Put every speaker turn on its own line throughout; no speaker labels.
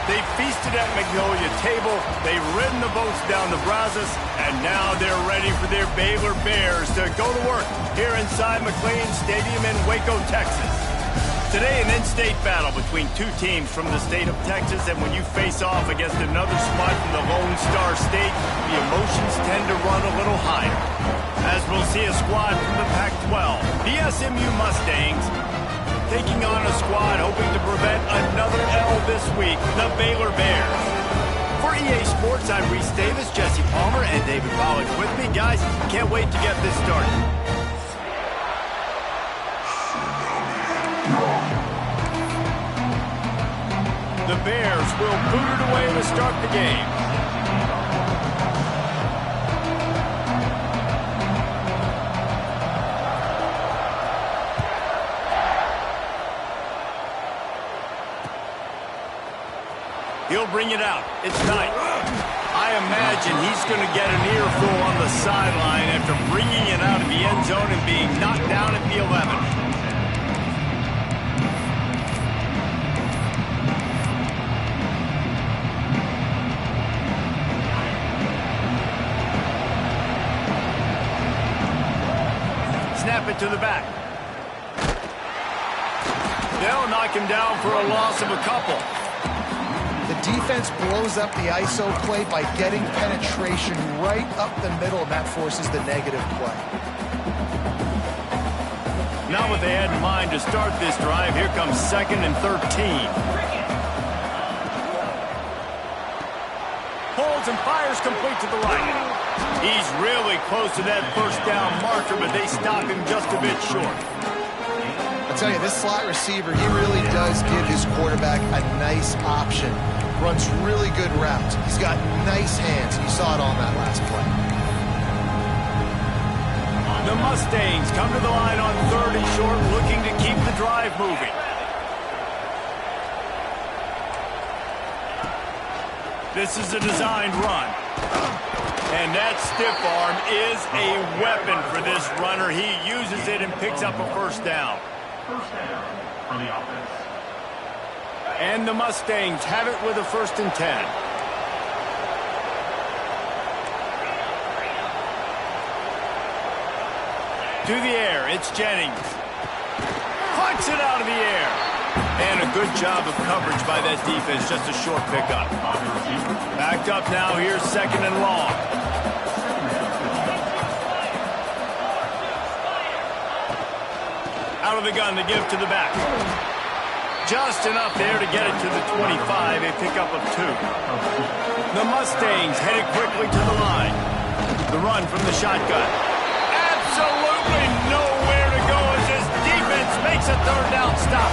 They feasted at Magnolia Table, they've ridden the boats down the Brazos, and now they're ready for their Baylor Bears to go to work here inside McLean Stadium in Waco, Texas. Today, an in-state battle between two teams from the state of Texas, and when you face off against another squad from the Lone Star State, the emotions tend to run a little higher. As we'll see a squad from the Pac-12, the SMU Mustangs, taking on a squad hoping to prevent another L this week, the Baylor Bears. For EA Sports, I'm Reese Davis, Jesse Palmer, and David Pollack with me. Guys, can't wait to get this started. The Bears will boot it away to start the game. He'll bring it out. It's Knight. I imagine he's going to get an earful on the sideline after bringing it out of the end zone and being knocked down at the 11. Snap it to the back. They'll knock him down for a loss of a couple.
The defense blows up the ISO play by getting penetration right up the middle, and that forces the negative play.
Not what they had in mind to start this drive. Here comes 2nd and 13. Pulls and fires complete to the right. He's really close to that first down marker, but they stop him just a bit short.
I'll tell you, this slot receiver, he really does give his quarterback a nice option. Runs really good routes. He's got nice hands. You saw it on that last play.
The Mustangs come to the line on 3rd and short, looking to keep the drive moving. This is a designed run. And that stiff arm is a weapon for this runner. He uses it and picks up a first down.
First down for the offense.
And the Mustangs have it with a 1st and 10. To the air, it's Jennings. Clucks it out of the air. And a good job of coverage by that defense, just a short pickup. Backed up now, here's 2nd and long. Out of the gun to give to the back. Just enough there to get it to the 25, a pickup of 2. The Mustangs headed quickly to the line. The run from the shotgun. Absolutely nowhere to go as this defense makes a 3rd down stop.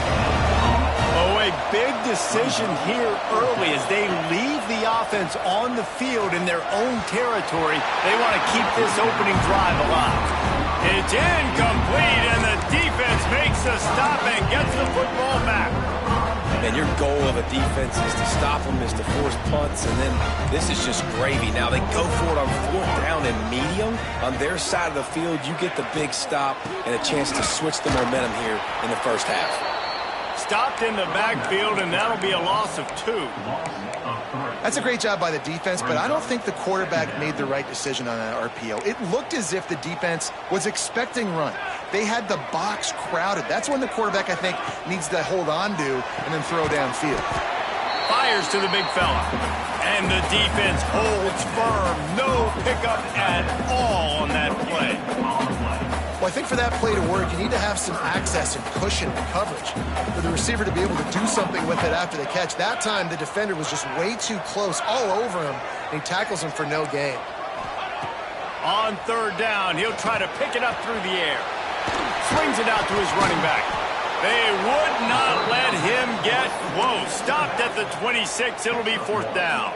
Oh, a big decision here early as they leave the offense on the field in their own territory. They want to keep this opening drive alive. It's incomplete, and the defense makes a stop and gets the football back.
And your goal of a defense is to stop them, is to force punts, and then this is just gravy. Now they go for it on 4th down and medium. On their side of the field, you get the big stop and a chance to switch the momentum here in the first half.
Stopped in the backfield, and that'll be a loss of 2.
That's a great job by the defense, but I don't think the quarterback made the right decision on that RPO. It looked as if the defense was expecting run. They had the box crowded. That's when the quarterback, I think, needs to hold on to and then throw downfield.
Fires to the big fella. And the defense holds firm. No pickup at all on that play.
Well, I think for that play to work, you need to have some access and cushion and coverage for the receiver to be able to do something with it after the catch. That time, the defender was just way too close, all over him, and he tackles him for no gain.
On 3rd down, he'll try to pick it up through the air. Swings it out to his running back. They would not let him get close. Stopped at the 26. It'll be 4th down.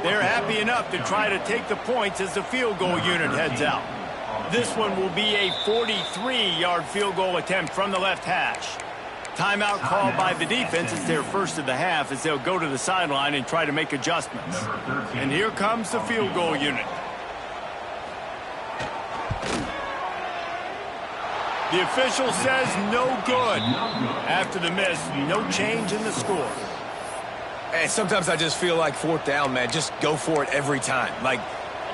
They're happy enough to try to take the points as the field goal unit heads out. This one will be a 43-yard field goal attempt from the left hash. Timeout called by the defense. It's their first of the half as they'll go to the sideline and try to make adjustments. And here comes the field goal unit. The official says no good. After the miss, no change in the score.
And sometimes I just feel like fourth down, man, just go for it every time. Like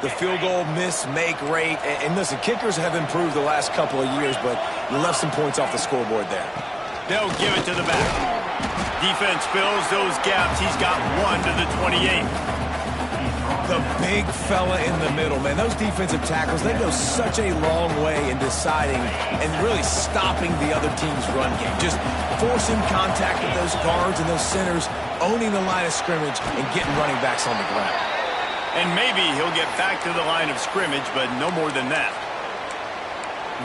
the field goal miss-make rate. And listen, kickers have improved the last couple of years, but you left some points off the scoreboard there.
They'll give it to the back. Defense fills those gaps. He's got 1 to the 28.
The big fella in the middle, man. Those defensive tackles, they go such a long way in deciding and really stopping the other team's run game. Just forcing contact with those guards and those centers, owning the line of scrimmage, and getting running backs on the ground.
And maybe he'll get back to the line of scrimmage, but no more than that.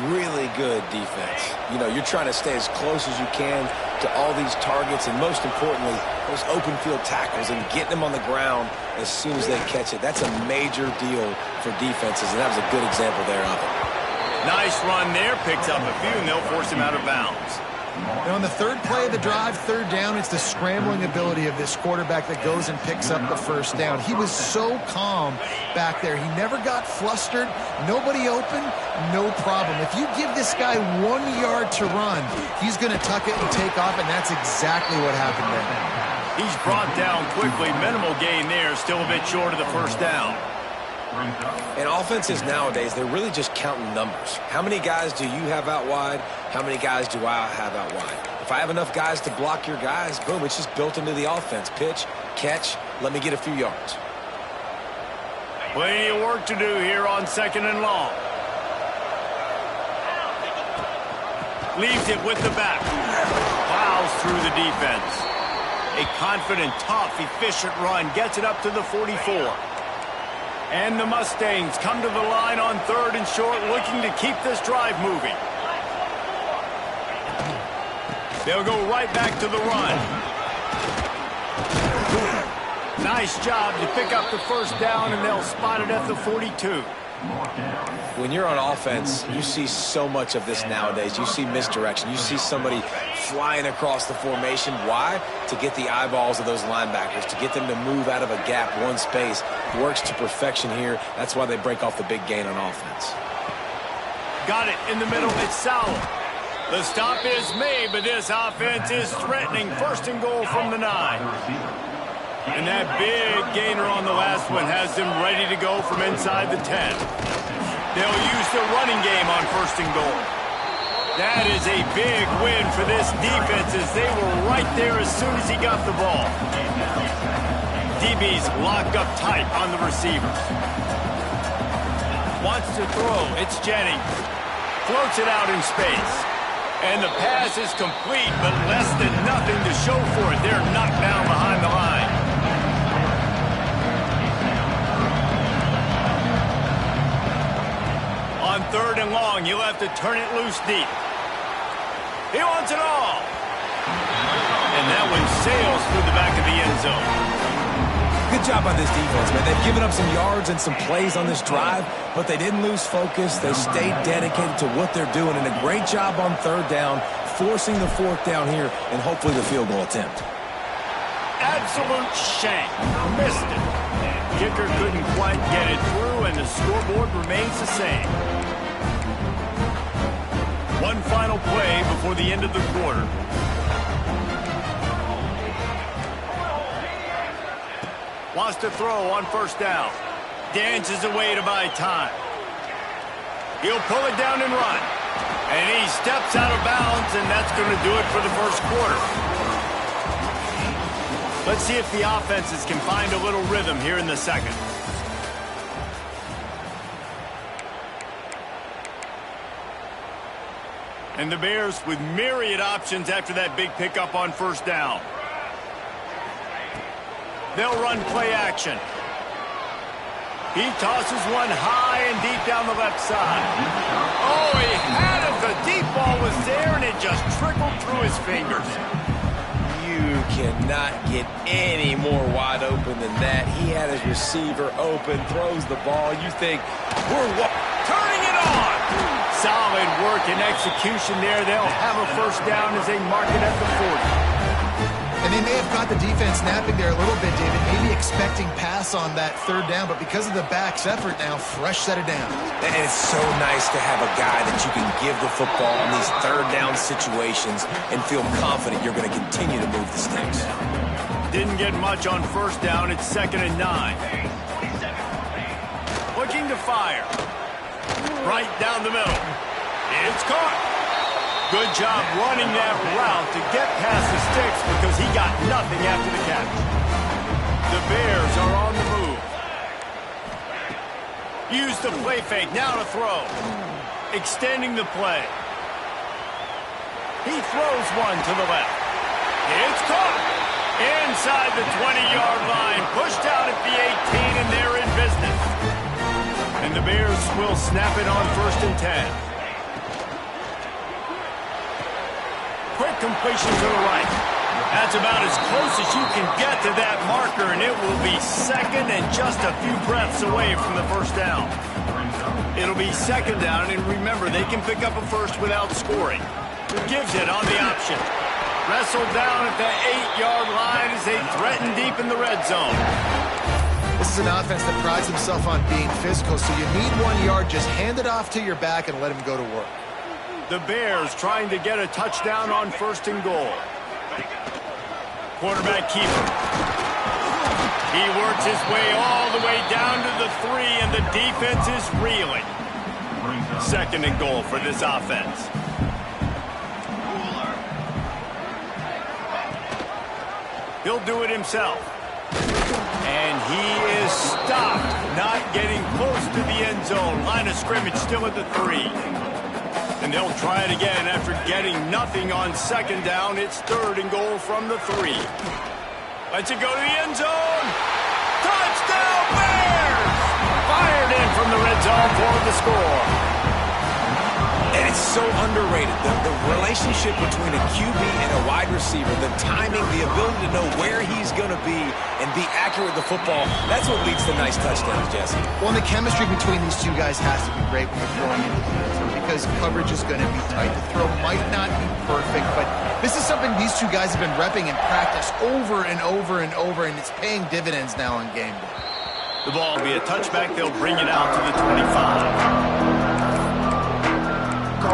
Really good defense. You know, you're trying to stay as close as you can to all these targets, and most importantly, those open field tackles and getting them on the ground as soon as they catch it. That's a major deal for defenses, and that was a good example there of it.
Nice run there. Picks up a few, and they'll force him out of bounds.
Now, on the third play of the drive, third down, it's the scrambling ability of this quarterback that goes and picks up the first down. He was so calm back there. He never got flustered. Nobody open, no problem. If you give this guy 1 yard to run, he's going to tuck it and take off, and that's exactly what happened there.
He's brought down quickly. Minimal gain there. Still a bit short of the first down.
And offenses nowadays, they're really just counting numbers. How many guys do you have out wide? How many guys do I have out wide? If I have enough guys to block your guys, boom, it's just built into the offense. Pitch, catch, let me get a few yards.
Plenty of work to do here on 2nd and long. Leaves it with the back. Plows through the defense. A confident, tough, efficient run. Gets it up to the 44. And the Mustangs come to the line on 3rd and short, looking to keep this drive moving. They'll go right back to the run. Nice job to pick up the first down, and they'll spot it at the 42.
When you're on offense, you see so much of this nowadays. You see misdirection. You see somebody flying across the formation. Why? To get the eyeballs of those linebackers, to get them to move out of a gap, one space. Works to perfection here. That's why they break off the big gain on offense.
Got it in the middle. It's Sowell. The stop is made, but this offense is threatening. 1st and goal from the 9. And that big gainer on the last one has them ready to go from inside the 10. They'll use the running game on 1st and goal. That is a big win for this defense, as they were right there as soon as he got the ball. DB's locked up tight on the receivers. Wants to throw. It's Jennings. Floats it out in space. And the pass is complete, but less than nothing to show for it. They're knocked down behind the line. On 3rd and long, he'll have to turn it loose deep. He wants it all. And that one sails through the back of the end zone.
Good job by this defense, man. They've given up some yards and some plays on this drive, but they didn't lose focus. They stayed dedicated to what they're doing, and a great job on 3rd down, forcing the 4th down here, and hopefully the field goal attempt.
Absolute shank. Missed it. Kicker couldn't quite get it through, and the scoreboard remains the same. One final play before the end of the quarter. Wants to throw on 1st down. Dances away to buy time. He'll pull it down and run. And he steps out of bounds, and that's going to do it for the 1st quarter. Let's see if the offenses can find a little rhythm here in the 2nd. And the Bears with myriad options after that big pickup on 1st down. They'll run play action. He tosses one high and deep down the left side. Oh, he had it. The deep ball was there, and it just trickled through his fingers.
You cannot get any more wide open than that. He had his receiver open, throws the ball. You think, we're
turning it on. Solid work and execution there. They'll have a 1st down as they mark it at the 40.
And they may have caught the defense napping there a little bit, David, maybe expecting pass on that 3rd down, but because of the back's effort now, fresh set it down.
And it's so nice to have a guy that you can give the football in these 3rd down situations and feel confident you're going to continue to move the sticks.
didn't get much on first down. It's 2nd and 9. Looking to fire. Right down the middle. It's caught. Good job running that route to get past the sticks because he got nothing after the catch. The Bears are on the move. Use the play fake. Now to throw. Extending the play. He throws one to the left. It's caught. Inside the 20-yard line. Pushed out at the 18, and they're in business. And the Bears will snap it on 1st and 10. Quick completion to the right. That's about as close as you can get to that marker, and it will be 2nd and just a few breaths away from the first down. It'll be 2nd down, and remember, they can pick up a first without scoring. Gives it on the option. Wrestled down at the 8-yard line as they threaten deep in the red zone.
This is an offense that prides himself on being physical, so you need 1 yard, just hand it off to your back and let him go to work.
The Bears trying to get a touchdown on 1st and goal. Quarterback keeper. He works his way all the way down to the 3, and the defense is reeling. 2nd and goal for this offense. He'll do it himself. And he is stopped, not getting close to the end zone. Line of scrimmage still at the 3. And they'll try it again after getting nothing on 2nd down. It's 3rd and goal from the 3. Lets it go to the end zone. Touchdown, Bears! Fired in from the red zone for the score.
And it's so underrated. The relationship between a QB and a wide receiver, the timing, the ability to know where he's going to be and be accurate with the football, that's what leads to nice touchdowns, Jesse.
Well, and the chemistry between these two guys has to be great when they're throwing into the end zone because coverage is going to be tight. The throw might not be perfect, but this is something these two guys have been repping in practice over and over and over, and it's paying dividends now on game day.
The ball will be a touchback. They'll bring it out to the 25. A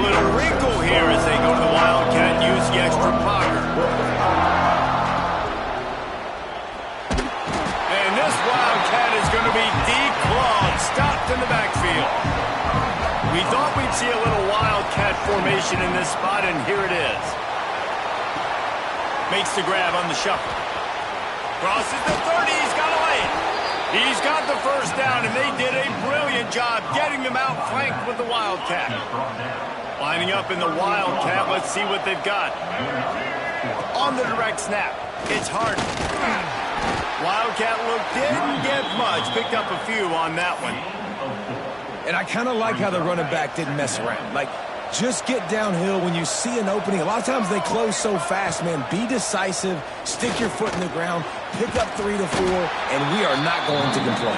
little wrinkle here as they go to the Wildcat and use the extra blocker. And this Wildcat is going to be declawed, stopped in the backfield. We thought we'd see a little Wildcat formation in this spot, and here it is. Makes the grab on the shuffle. Crosses the 30, he's got to lay it. He's got the first down, and they did a brilliant job getting them out flanked with the Wildcat. Lining up in the Wildcat, let's see what they've got. On the direct snap, it's hard. Wildcat look didn't get much, picked up a few on that one.
And I kind of like how the running back didn't mess around. Like, just get downhill when you see an opening. A lot of times they close so fast, man. Be decisive, stick your foot in the ground, pick up 3 to 4, and we are not going to complain.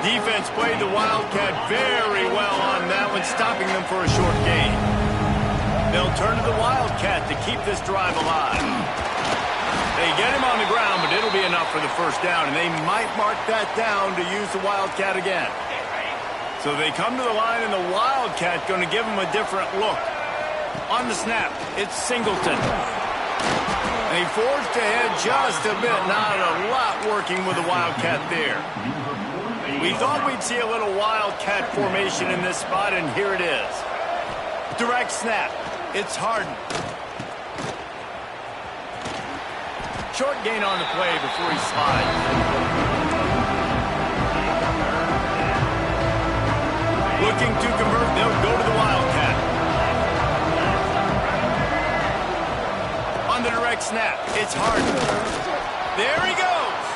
Defense played the Wildcat very well on that one, stopping them for a short gain. They'll turn to the Wildcat to keep this drive alive. They get him on the ground, but it'll be enough for the first down, and they might mark that down to use the Wildcat again. So they come to the line, and the Wildcat going to give them a different look. On the snap, it's Singleton. They forged ahead just a bit. Not a lot working with the Wildcat there. We thought we'd see a little Wildcat formation in this spot, and here it is. Direct snap. It's Harden. Short gain on the play before he slides. Looking to convert, they'll go to the Wildcat. On the direct snap, it's Harden. There he goes.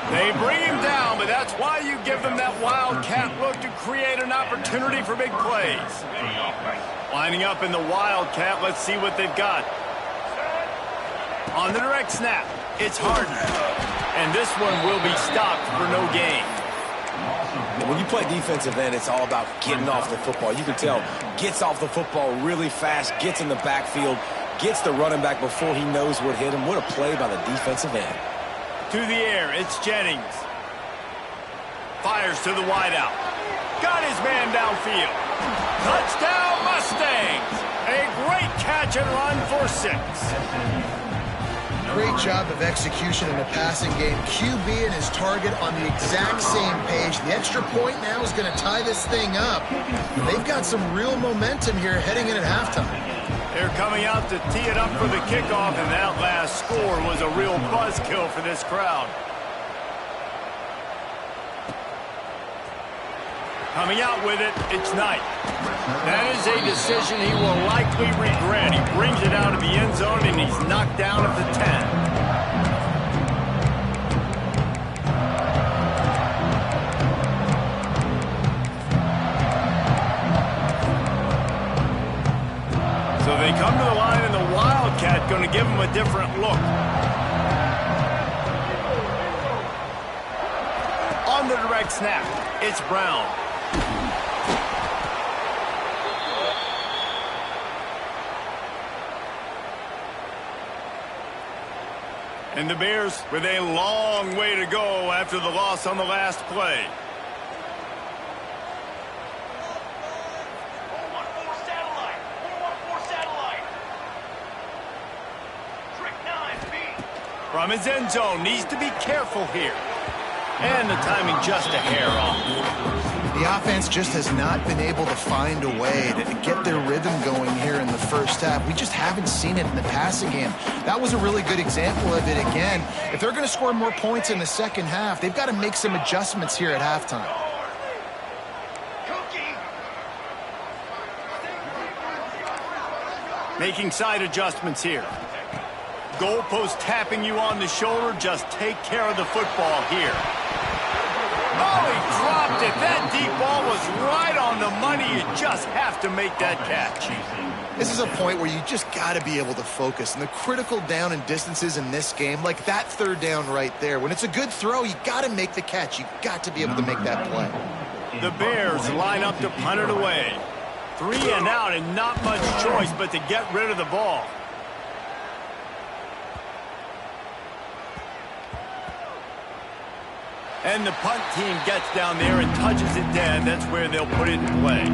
They bring him down, but that's why you give them that Wildcat look to create an opportunity for big plays. Lining up in the Wildcat, let's see what they've got. On the direct snap, it's Harden. And this one will be stopped for no gain.
When you play defensive end, it's all about getting off the football. You can tell, gets off the football really fast, gets in the backfield, gets the running back before he knows what hit him. What a play by the defensive end.
To the air, it's Jennings. Fires to the wideout. Got his man downfield. Touchdown, Mustangs! A great catch and run for 6.
Great job of execution in the passing game. QB and his target on the exact same page. The extra point now is going to tie this thing up. They've got some real momentum here heading in at halftime.
They're coming out to tee it up for the kickoff, and that last score was a real buzzkill for this crowd. Coming out with it, it's Knight. That is a decision he will likely regret. He brings it out of the end zone, and he's knocked down at the 10. So they come to the line, and the Wildcat going to give him a different look. On the direct snap, it's Brown. And the Bears with a long way to go after the loss on the last play. From his end zone, needs to be careful here. And the timing just a hair off.
The offense just has not been able to find a way to get their rhythm going here in the first half. We just haven't seen it in the passing game. That was a really good example of it again. If they're going to score more points in the second half, they've got to make some adjustments here at halftime.
Making side adjustments here. Goalpost tapping you on the shoulder. Just take care of the football here. Oh, he dropped it. That deep ball was right on the money. You just have to make that catch.
This is a point where you just got to be able to focus. And the critical down and distances in this game, like that third down right there, when it's a good throw, you got to make the catch. You got to be able to make that play.
The Bears line up to punt it away. 3 and out, and not much choice but to get rid of the ball. And the punt team gets down there and touches it dead. That's where they'll put it in play.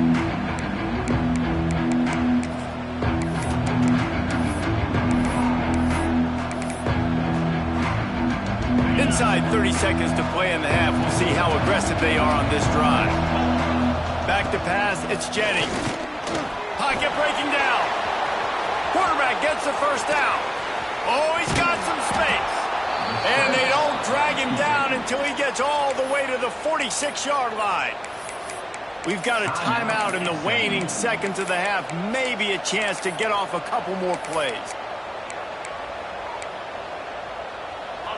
Inside 30 seconds to play in the half. We'll see how aggressive they are on this drive. Back to pass, it's Jennings. Pocket breaking down. Quarterback gets the first down. Oh, he's got some space. And they don't drag him down until he gets all the way to the 46-yard line. We've got a timeout in the waning seconds of the half. Maybe a chance to get off a couple more plays.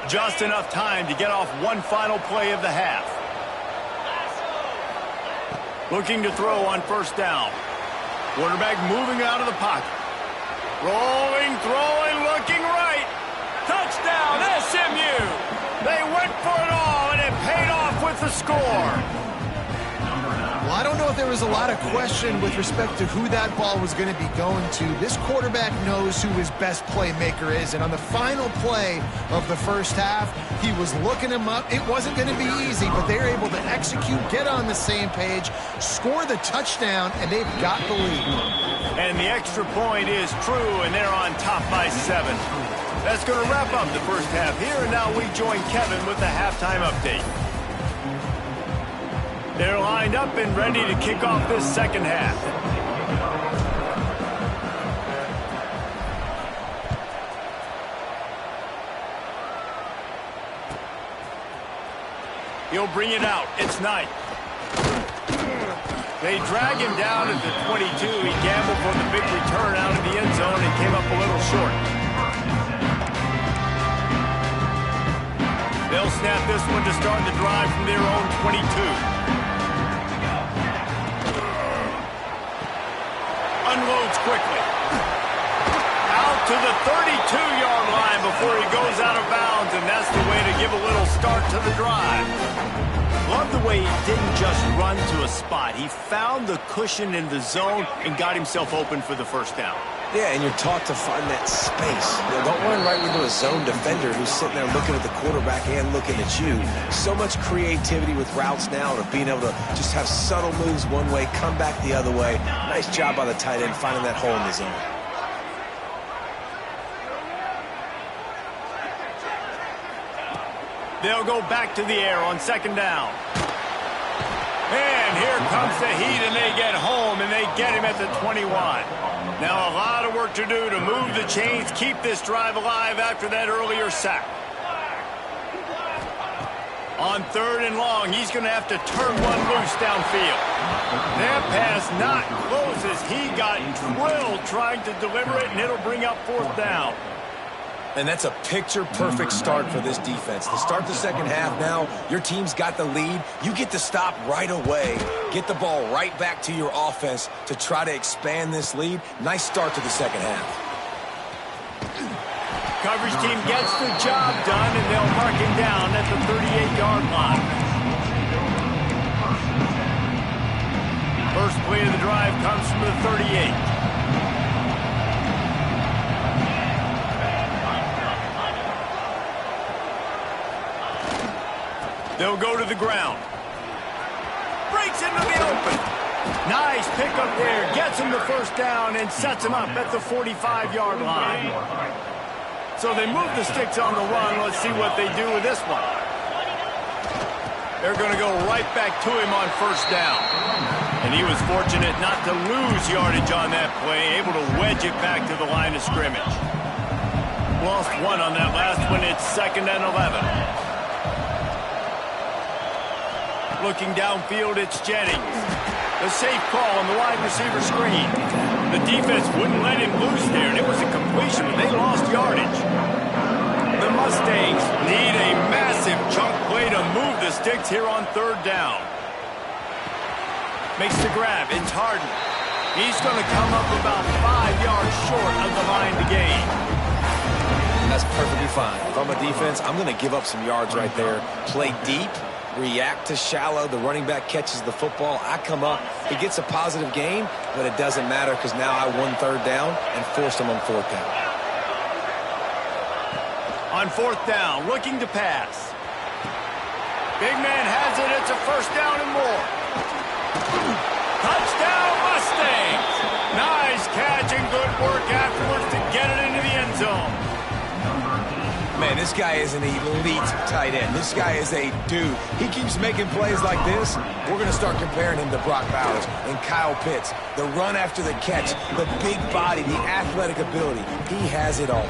Just enough time to get off one final play of the half. Looking to throw on first down. Quarterback moving out of the pocket. Rolling, throwing, looking right. Touchdown, SMU! They went for it all, and it paid off with the score.
Well, I don't know if there was a lot of question with respect to who that ball was going to be going to. This quarterback knows who his best playmaker is, and on the final play of the first half, he was looking him up. It wasn't going to be easy, but they were able to execute, get on the same page, score the touchdown, and they've got the lead.
And the extra point is true, and they're on top by 7. That's going to wrap up the first half here, and now we join Kevin with the halftime update. They're lined up and ready to kick off this second half. He'll bring it out. It's Knight. They drag him down at the 22. He gambled for the big return out of the end zone and came up a little short. They'll snap this one to start the drive from their own 22. Unloads quickly. Out to the 32-yard line before he goes out of bounds, and that's the way to give a little start to the drive. Love the way he didn't just run to a spot. He found the cushion in the zone and got himself open for the first down.
Yeah, and you're taught to find that space. You know, don't run right into a zone defender who's sitting there looking at the quarterback and looking at you. So much creativity with routes now to being able to just have subtle moves one way, come back the other way. Nice job by the tight end finding that hole in the zone.
They'll go back to the air on second down. And here comes the heat, and they get home, and they get him at the 21. Now a lot of work to do to move the chains, keep this drive alive after that earlier sack. On third and long, he's going to have to turn one loose downfield. That pass not close as he got drilled trying to deliver it, and it'll bring up fourth down.
And that's a picture-perfect start for this defense. To start the second half now, your team's got the lead. You get to stop right away, get the ball right back to your offense to try to expand this lead. Nice start to the second half.
Coverage team gets the job done, and they'll mark him down at the 38-yard line. First play of the drive comes from the 38. They'll go to the ground. Breaks into the open. Nice pickup there. Gets him the first down and sets him up at the 45-yard line. So they move the sticks on the run. Let's see what they do with this one. They're going to go right back to him on first down. And he was fortunate not to lose yardage on that play, able to wedge it back to the line of scrimmage. Lost one on that last one. It's 2nd and 11. Looking downfield, it's Jennings. A safe call on the wide receiver screen. The defense wouldn't let him loose there, and it was a completion, but they lost yardage. The Mustangs need a massive chunk play to move the sticks here on third down. Makes the grab. It's Harden. He's going to come up about 5 yards short of the line to gain.
That's perfectly fine. If I'm a defense, I'm going to give up some yards right there. Play deep. React to shallow. The running back catches the football. I come up. He gets a positive gain, but it doesn't matter because now I won third down and forced him on fourth down.
On fourth down, looking to pass. Big man has it. It's a first down and more. Touchdown, Mustangs. Nice catch and good work afterwards to get it into the end zone.
Man, this guy is an elite tight end. This guy is a dude. He keeps making plays like this. We're going to start comparing him to Brock Bowers and Kyle Pitts. The run after the catch, the big body, the athletic ability. He has it all.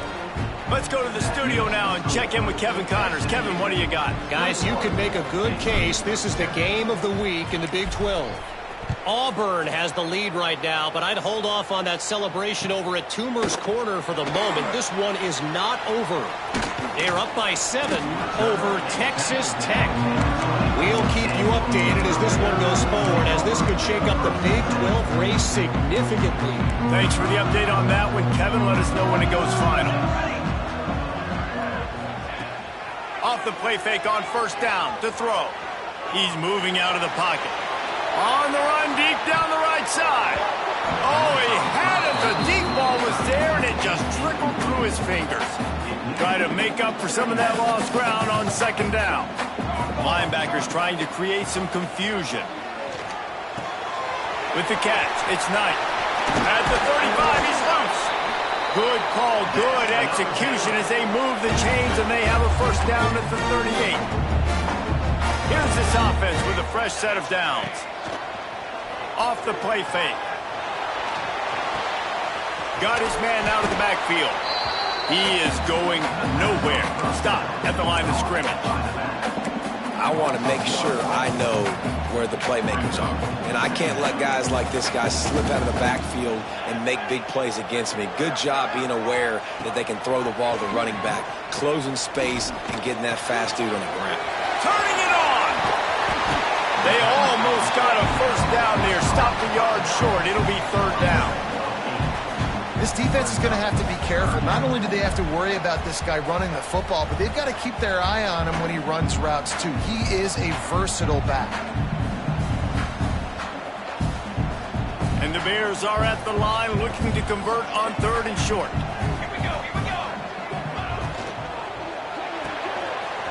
Let's go to the studio now and check in with Kevin Connors. Kevin, what do you got?
Guys, you could make a good case. This is the game of the week in the Big 12. Auburn has the lead right now, but I'd hold off on that celebration over at Toomer's Corner for the moment. This one is not over. They're up by 7 over Texas Tech. We'll keep you updated as this one goes forward, as this could shake up the Big 12 race significantly.
Thanks for the update on that one, Kevin. Let us know when it goes final. Off the play fake on first down to throw. He's moving out of the pocket. On the run, deep down the right side. Oh, he had it. The deep ball was there, and it just trickled through his fingers. Try to make up for some of that lost ground on second down. Linebackers trying to create some confusion. With the catch, it's Knight. At the 35, he's loose. Good call, good execution as they move the chains, and they have a first down at the 38. Here's this offense with a fresh set of downs. Off the play fake. Got his man out of the backfield. He is going nowhere. Stop at the line of scrimmage.
I want to make sure I know where the playmakers are. And I can't let guys like this guy slip out of the backfield and make big plays against me. Good job being aware that they can throw the ball to the running back, closing space, and getting that fast dude on the ground.
Turning it on! They almost got a first down there. Stopped a yard short. It'll be third down.
This defense is going to have to be careful. Not only do they have to worry about this guy running the football, but they've got to keep their eye on him when he runs routes, too. He is a versatile back.
And the Bears are at the line looking to convert on 3rd and short.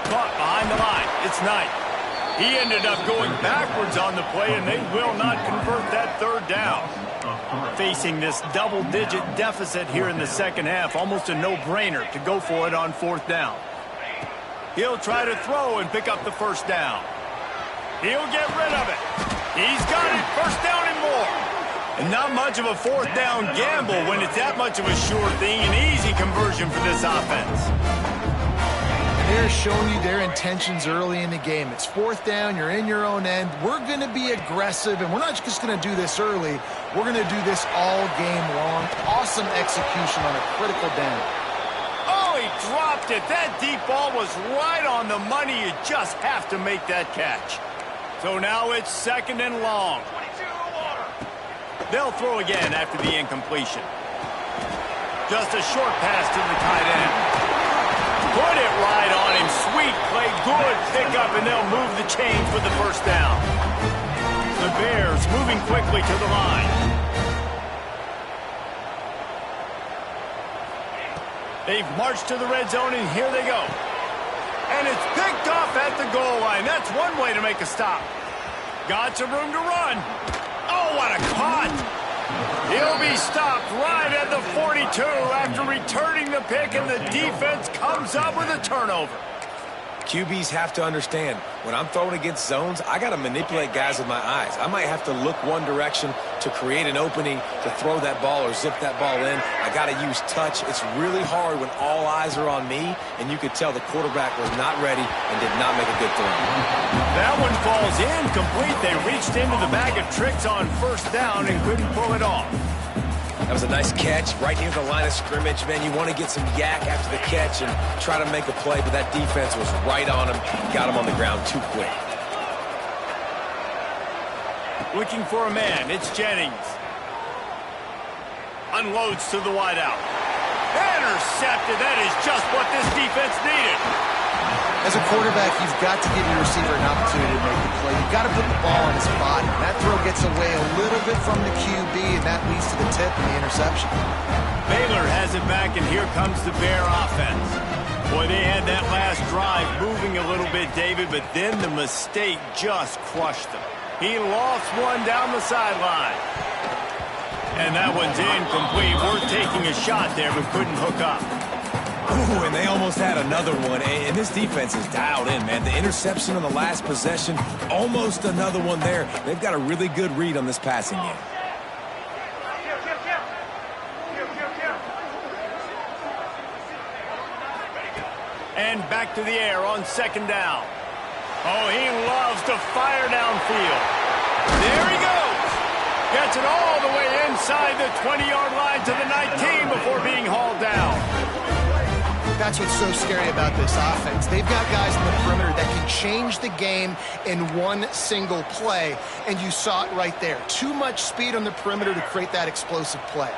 Caught behind the line. It's Knight. He ended up going backwards on the play, and they will not convert that 3rd down. Facing this double-digit deficit here in the second half, almost a no-brainer to go for it on 4th down. He'll try to throw and pick up the 1st down. He'll get rid of it. He's got it. 1st down and more. And not much of a 4th down gamble when it's that much of a sure thing. An easy conversion for this offense.
They're showing you their intentions early in the game. It's 4th down. You're in your own end. We're going to be aggressive, and we're not just going to do this early. We're going to do this all game long. Awesome execution on a critical down.
Oh, he dropped it. That deep ball was right on the money. You just have to make that catch. So now it's 2nd and long. They'll throw again after the incompletion. Just a short pass to the tight end. Put it right on him. Sweet play. Good pickup, and they'll move the chains with the 1st down. The Bears moving quickly to the line. They've marched to the red zone, and here they go. And it's picked off at the goal line. That's one way to make a stop. Got some room to run. Oh, what a cut. He'll be stopped right at the 42 after returning the pick, and the defense comes up with a turnover.
QBs have to understand, when I'm throwing against zones, I got to manipulate guys with my eyes. I might have to look one direction to create an opening to throw that ball or zip that ball in. I got to use touch. It's really hard when all eyes are on me, and you could tell the quarterback was not ready and did not make a good throw.
That one falls incomplete. They reached into the bag of tricks on 1st down and couldn't pull it off.
That was a nice catch right near the line of scrimmage. Man, you want to get some yak after the catch and try to make a play, but that defense was right on him. Got him on the ground too quick.
Looking for a man. It's Jennings. Unloads to the wideout. Intercepted. That is just what this defense needed.
As a quarterback, you've got to give your receiver an opportunity to make the play. You've got to put the ball on his body. That throw gets away a little bit from the QB, and that leads to the tip and the interception.
Baylor has it back, and here comes the Bear offense. Boy, they had that last drive moving a little bit, David, but then the mistake just crushed them. He lost one down the sideline. And that one's incomplete. Worth taking a shot there, but couldn't hook up.
Ooh, and they almost had another one, and this defense is dialed in, man. The interception on the last possession, almost another one there. They've got a really good read on this passing game.
And back to the air on 2nd down. Oh, he loves to fire downfield. There he goes. Gets it all the way inside the 20-yard line to the 19 before being hauled down.
That's what's so scary about this offense. They've got guys in the perimeter that can change the game in one single play, and you saw it right there. Too much speed on the perimeter to create that explosive play.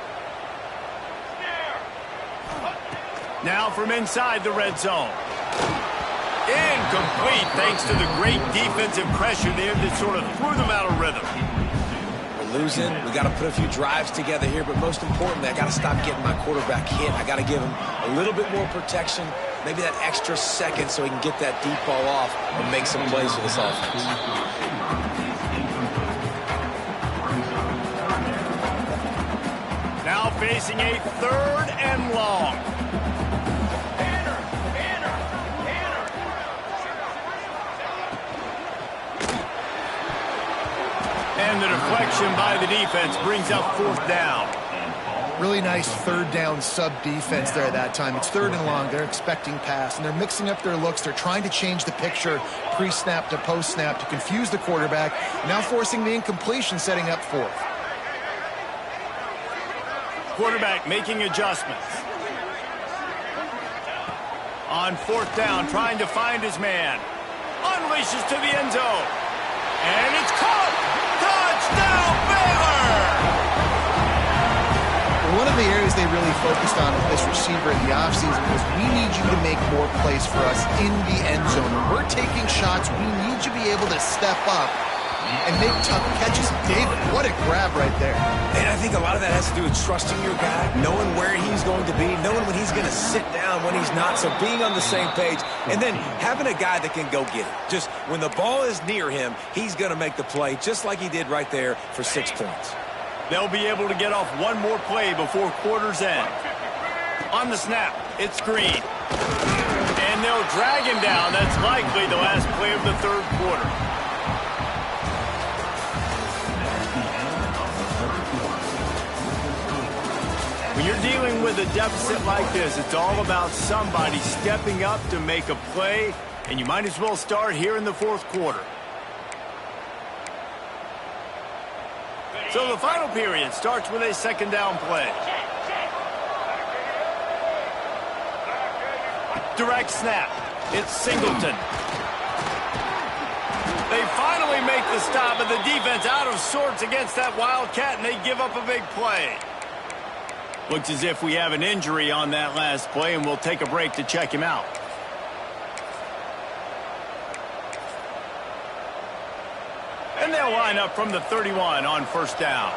Now from inside the red zone. Incomplete thanks to the great defensive pressure there that sort of threw them out of rhythm.
Losing. We got to put a few drives together here, but most importantly, I got to stop getting my quarterback hit. I got to give him a little bit more protection, maybe that extra second so he can get that deep ball off and make some plays for this offense.
Now facing a 3rd and long. And the deflection by the defense brings up 4th down.
Really nice 3rd down sub-defense there at that time. It's 3rd and long. They're expecting pass, and they're mixing up their looks. They're trying to change the picture pre-snap to post-snap to confuse the quarterback, now forcing the incompletion, setting up 4th.
Quarterback making adjustments. On 4th down, trying to find his man. Unleashes to the end zone. And it's caught! Touchdown, Baylor!
One of the areas they really focused on with this receiver in the offseason was we need you to make more plays for us in the end zone. When we're taking shots, we need you to be able to step up and make tough catches. David, what a grab right there.
And I think a lot of that has to do with trusting your guy, knowing where he's going to be, knowing when he's going to sit down, when he's not, so being on the same page, and then having a guy that can go get it. Just when the ball is near him, he's going to make the play, just like he did right there for 6 points.
They'll be able to get off one more play before quarter's end. On the snap, it's Green. And they'll drag him down. That's likely the last play of the third quarter. When you're dealing with a deficit like this, it's all about somebody stepping up to make a play, and you might as well start here in the fourth quarter. So the final period starts with a second down play. Direct snap. It's Singleton. They finally make the stop, but the defense out of sorts against that Wildcat, and they give up a big play. Looks as if we have an injury on that last play, and we'll take a break to check him out. And they'll line up from the 31 on first down.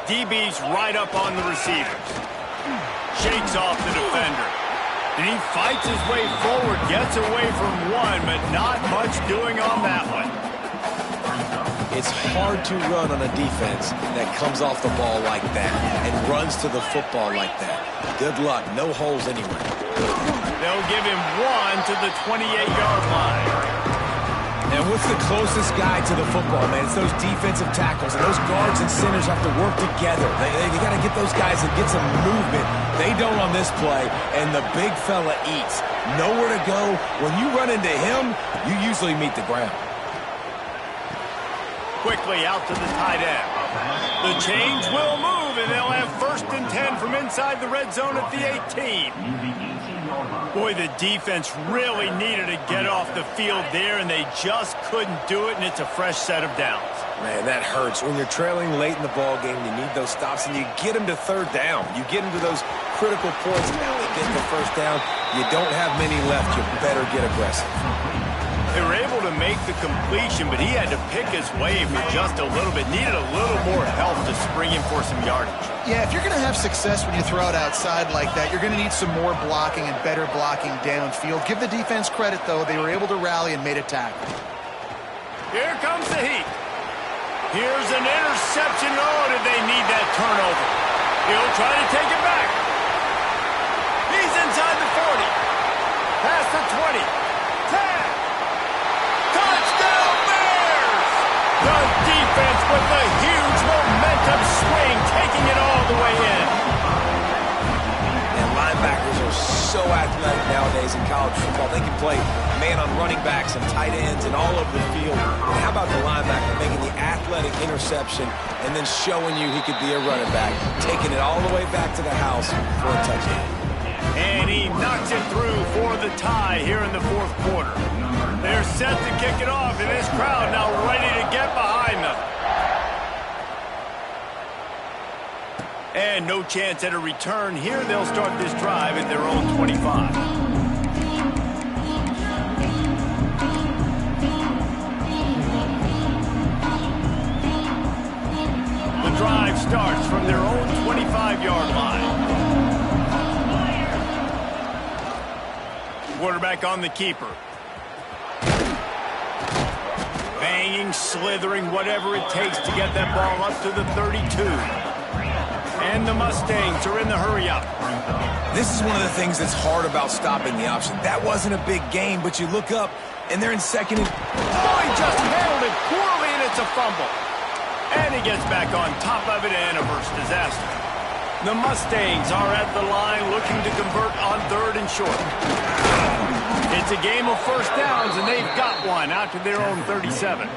DB's right up on the receivers. Shakes off the defender. And he fights his way forward, gets away from one, but not much doing on that one.
It's hard to run on a defense that comes off the ball like that and runs to the football like that. Good luck. No holes anywhere.
They'll give him one to the 28-yard line.
And what's the closest guy to the football, man? It's those defensive tackles, and those guards and centers have to work together. They got to get those guys and get some movement. They don't on this play, and the big fella eats. Nowhere to go. When you run into him, you usually meet the ground. Quickly out to the tight end.
The change will move, and they'll have 1st and 10 from inside the red zone at the 18. Boy, the defense really needed to get off the field there, and they just couldn't do it, and it's a fresh set of downs.
Man, that hurts. When you're trailing late in the ball game, you need those stops, and you get them to third down. You get them to those critical points, and now they get the first down. You don't have many left. You better get aggressive.
They were able to make the completion, but he had to pick his way for just a little bit. Needed a little more help to spring him for some yardage.
Yeah, if you're going to have success when you throw it outside like that, you're going to need some more blocking and better blocking downfield. Give the defense credit, though. They were able to rally and made a tackle.
Here comes the heat. Here's an interception. Oh, did they need that turnover? He'll try to take it back. He's inside the 40. Past the 20. 10. Touchdown Bears! The defense with a huge momentum swing, taking it all the way in.
And linebackers are so athletic nowadays in college football. They can play man on running backs and tight ends and all over the field. And how about the linebacker making the athletic interception and then showing you he could be a running back, taking it all the way back to the house for a touchdown.
And he knocks it through for the tie here in the fourth quarter. They're set to kick it off, and this crowd now ready to get behind them. And no chance at a return here. They'll start this drive at their own 25. The drive starts from their own 25-yard line. Quarterback on the keeper. Banging, slithering, whatever it takes to get that ball up to the 32. And the Mustangs are in the hurry-up.
This is one of the things that's hard about stopping the option. That wasn't a big game, but you look up, and they're in second.
Oh, he just handled it poorly, and it's a fumble. And he gets back on top of it, and a burst disaster. The Mustangs are at the line looking to convert on 3rd and short. It's a game of first downs, and they've got one out to their own 37.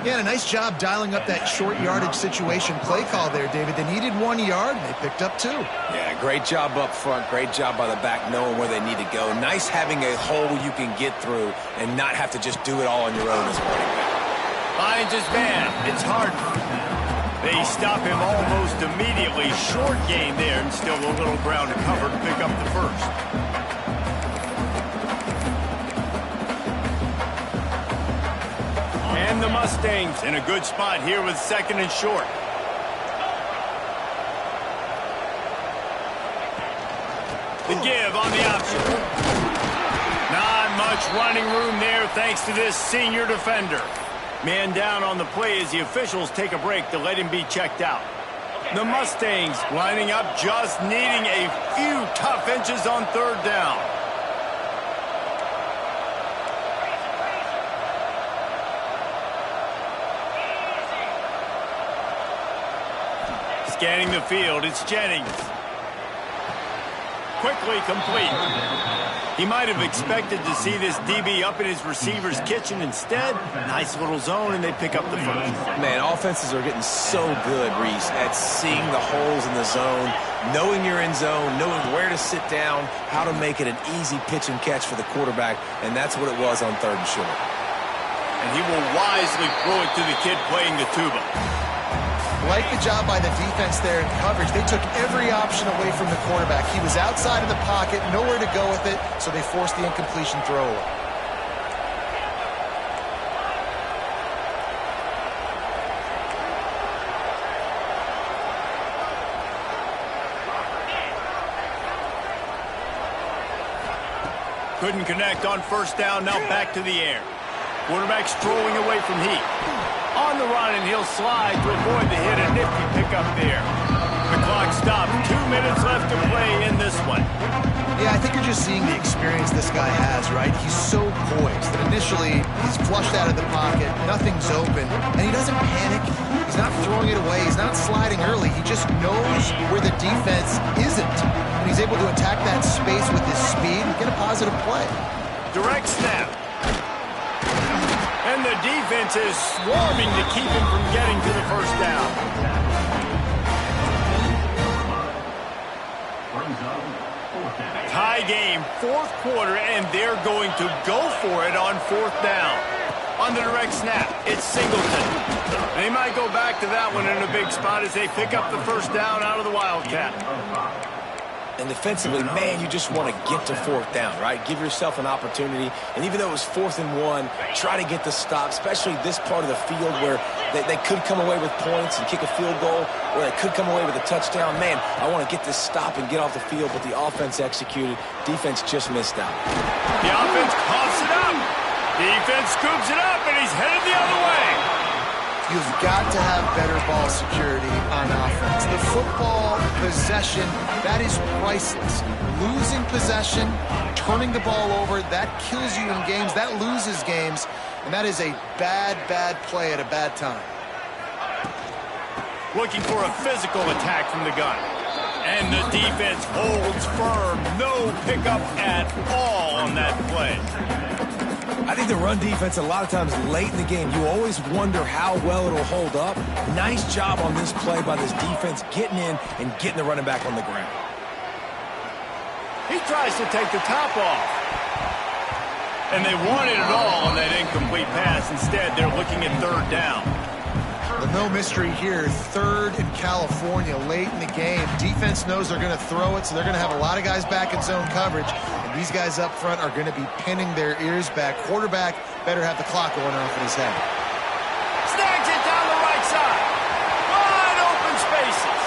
Yeah, and a nice job dialing up that short yardage situation play call there, David. They needed 1 yard, and they picked up 2.
Yeah, great job up front. Great job by the back knowing where they need to go. Nice having a hole you can get through and not have to just do it all on your own as a running back.
Finds his man. It's hard. They stop him almost immediately. Short gain there, and still a little ground to cover to pick up the first. And the Mustangs in a good spot here with 2nd and short. The give on the option. Not much running room there thanks to this senior defender. Man down on the play as the officials take a break to let him be checked out. The Mustangs lining up, just needing a few tough inches on 3rd down. Scanning the field, it's Jennings. Quickly complete. He might have expected to see this DB up in his receiver's kitchen. Instead, nice little zone, and they pick up the first.
Man, offenses are getting so good, Reese, at seeing the holes in the zone, knowing you're in zone, knowing where to sit down, how to make it an easy pitch and catch for the quarterback, and that's what it was on 3rd and short.
And he will wisely throw it to the kid playing the tuba.
Like the job by the defense there in coverage. They took every option away from the quarterback. He was outside of the pocket, nowhere to go with it, so they forced the incompletion throw away.
Couldn't connect on 1st down, now back to the air. Quarterback strolling away from heat. On the run, and he'll slide to avoid the hit. A nifty pickup there. The clock stopped. 2 minutes left to play in this one.
Yeah, I think you're just seeing the experience this guy has, right? He's so poised that initially he's flushed out of the pocket, nothing's open, and he doesn't panic. He's not throwing it away. He's not sliding early. He just knows where the defense isn't, and he's able to attack that space with his speed and get a positive play.
Direct snap. And the defense is swarming to keep him from getting to the 1st down. Tie game, 4th quarter, and they're going to go for it on 4th down. On the direct snap, it's Singleton. They might go back to that one in a big spot as they pick up the 1st down out of the Wildcat.
And defensively, man, you just want to get to 4th down, right? Give yourself an opportunity. And even though it was 4th and 1, try to get the stop, especially this part of the field where they could come away with points and kick a field goal, or they could come away with a touchdown. Man, I want to get this stop and get off the field, but the offense executed. Defense just missed out.
The offense coughs it up. Defense scoops it up, and he's headed the other way.
You've got to have better ball security on offense. The football possession, that is priceless. Losing possession, turning the ball over, that kills you in games, that loses games, and that is a bad, bad play at a bad time.
Looking for a physical attack from the gun. And the defense holds firm. No pickup at all on that play.
I think the run defense, a lot of times late in the game, you always wonder how well it'll hold up. Nice job on this play by this defense, getting in and getting the running back on the ground.
He tries to take the top off. And they wanted it all on that incomplete pass. Instead, they're looking at 3rd down.
Well, no mystery here. 3rd in California late in the game. Defense knows they're going to throw it, so they're going to have a lot of guys back in zone coverage. And these guys up front are going to be pinning their ears back. Quarterback better have the clock going off in his head.
Snags it down the right side. Wide open spaces.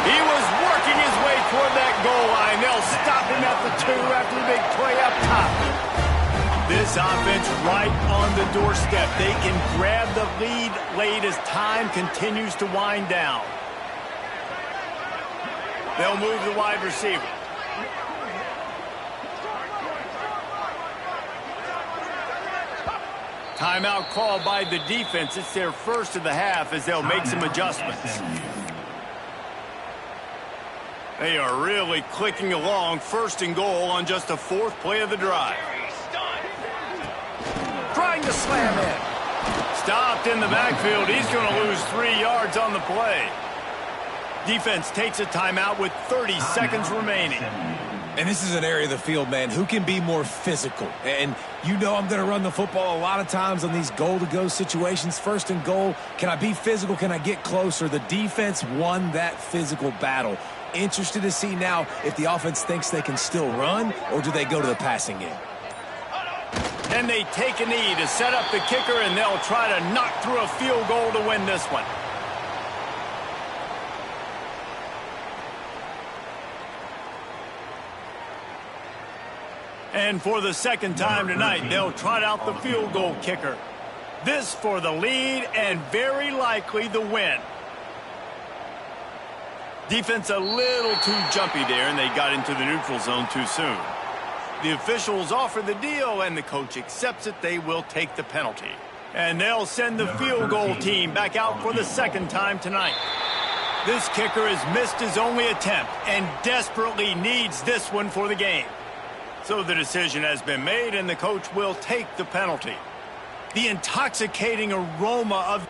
He was working his way toward that goal line. They'll stop him at the 2 after the big play up top. This offense right on the doorstep. They can grab the lead late as time continues to wind down. They'll move the wide receiver. Timeout called by the defense. It's their first of the half as they'll make some adjustments. They are really clicking along. 1st and goal on just the 4th play of the drive. Trying to slam in. Stopped in the backfield. He's going to lose 3 yards on the play. Defense takes a timeout with 30 seconds remaining.
And this is an area of the field, man, who can be more physical. And you know I'm going to run the football a lot of times on these goal-to-go situations. 1st and goal, can I be physical? Can I get closer? The defense won that physical battle. Interested to see now if the offense thinks they can still run, or do they go to the passing game?
Can they take a knee to set up the kicker, and they'll try to knock through a field goal to win this one. And for the second time tonight, they'll trot out the field goal kicker. This for the lead and very likely the win. Defense a little too jumpy there, and they got into the neutral zone too soon. The officials offer the deal, and the coach accepts it. They will take the penalty. And they'll send the field goal team back out for the second time tonight. This kicker has missed his only attempt and desperately needs this one for the game. So the decision has been made, and the coach will take the penalty. The intoxicating aroma of